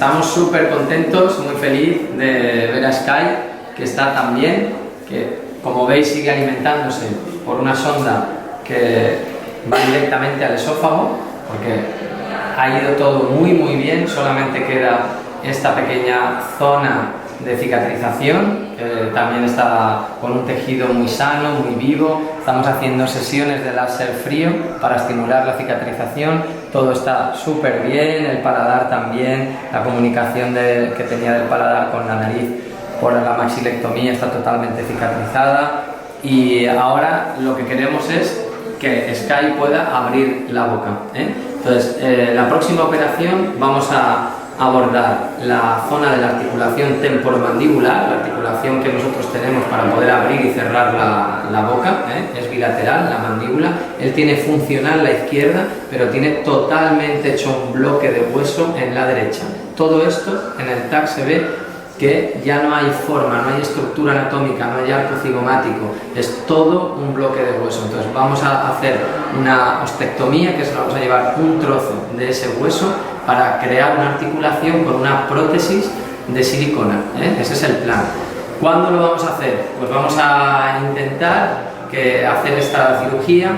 estamos súper contentos, muy feliz de ver a Sky, que está tan bien, que como veis sigue alimentándose por una sonda que va directamente al esófago, porque ha ido todo muy bien, solamente queda esta pequeña zona de cicatrización, que también está con un tejido muy sano, muy vivo. Estamos haciendo sesiones de láser frío para estimular la cicatrización. Todo está súper bien, el paladar también, la comunicación que tenía del paladar con la nariz por la maxilectomía está totalmente cicatrizada, y ahora lo que queremos es que Sky pueda abrir la boca, Entonces, la próxima operación vamos a abordar la zona de la articulación temporomandibular, la articulación que nosotros tenemos para poder abrir y cerrar la boca, es bilateral, la mandíbula. Él tiene funcional la izquierda, pero tiene totalmente hecho un bloque de hueso en la derecha. Todo esto en el TAC se ve que ya no hay forma, no hay estructura anatómica, no hay arco cigomático, es todo un bloque de hueso. Entonces vamos a hacer una ostectomía, que se vamos a llevar un trozo de ese hueso para crear una articulación con una prótesis de silicona, Ese es el plan. ¿Cuándo lo vamos a hacer? Pues vamos a intentar hacer esta cirugía,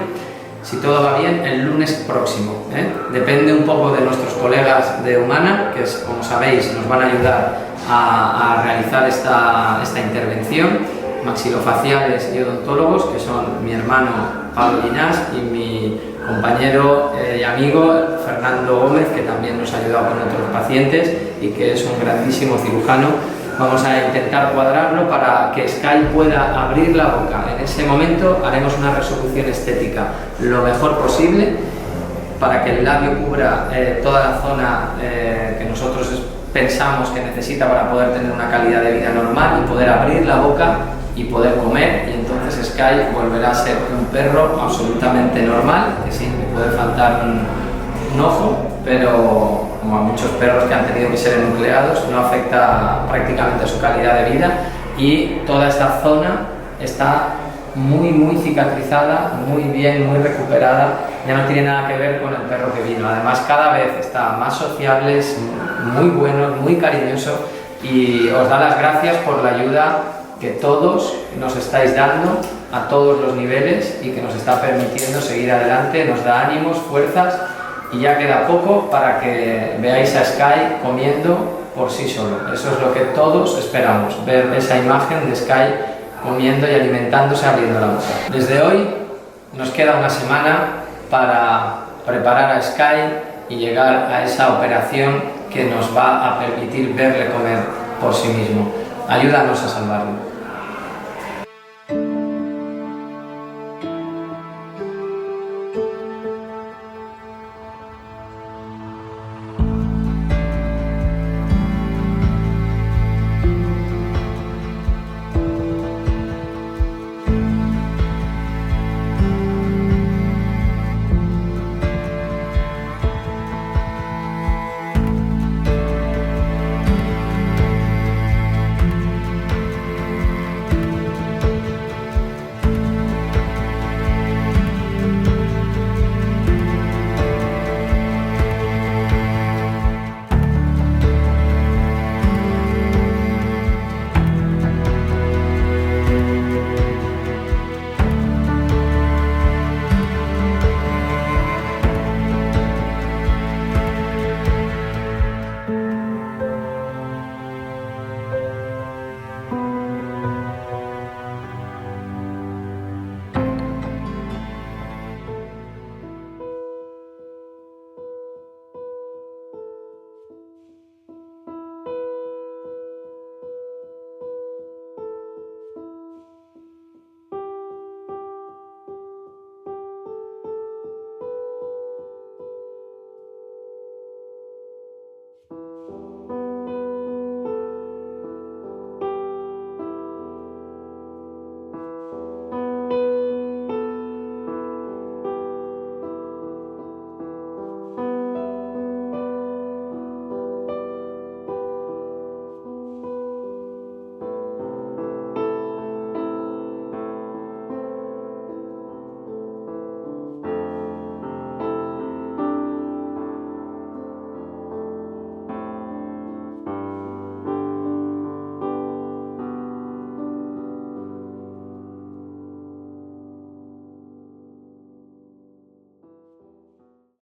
si todo va bien, el lunes próximo, Depende un poco de nuestros colegas de Humana, que como sabéis nos van a ayudar a realizar esta intervención, maxilofaciales y odontólogos, que son mi hermano Pablo Llinás y mi compañero y amigo Fernando Gómez, que también nos ha ayudado con otros pacientes y que es un grandísimo cirujano. Vamos a intentar cuadrarlo para que Sky pueda abrir la boca. En ese momento haremos una resolución estética lo mejor posible para que el labio cubra toda la zona que nosotros pensamos que necesita para poder tener una calidad de vida normal y poder abrir la boca y poder comer, y entonces Sky volverá a ser un perro absolutamente normal, que sí, le puede faltar un ojo, pero como a muchos perros que han tenido que ser enucleados, no afecta prácticamente a su calidad de vida, y toda esta zona está muy cicatrizada, muy bien, muy recuperada, ya no tiene nada que ver con el perro que vino. Además, cada vez está más sociable, es muy bueno, muy cariñoso, y os da las gracias por la ayuda que todos nos estáis dando a todos los niveles y que nos está permitiendo seguir adelante, nos da ánimos, fuerzas, y ya queda poco para que veáis a Sky comiendo por sí solo. Eso es lo que todos esperamos, ver esa imagen de Sky comiendo y alimentándose, abriendo la boca. Desde hoy nos queda una semana para preparar a Sky y llegar a esa operación que nos va a permitir verle comer por sí mismo. Ayúdanos a salvarlo.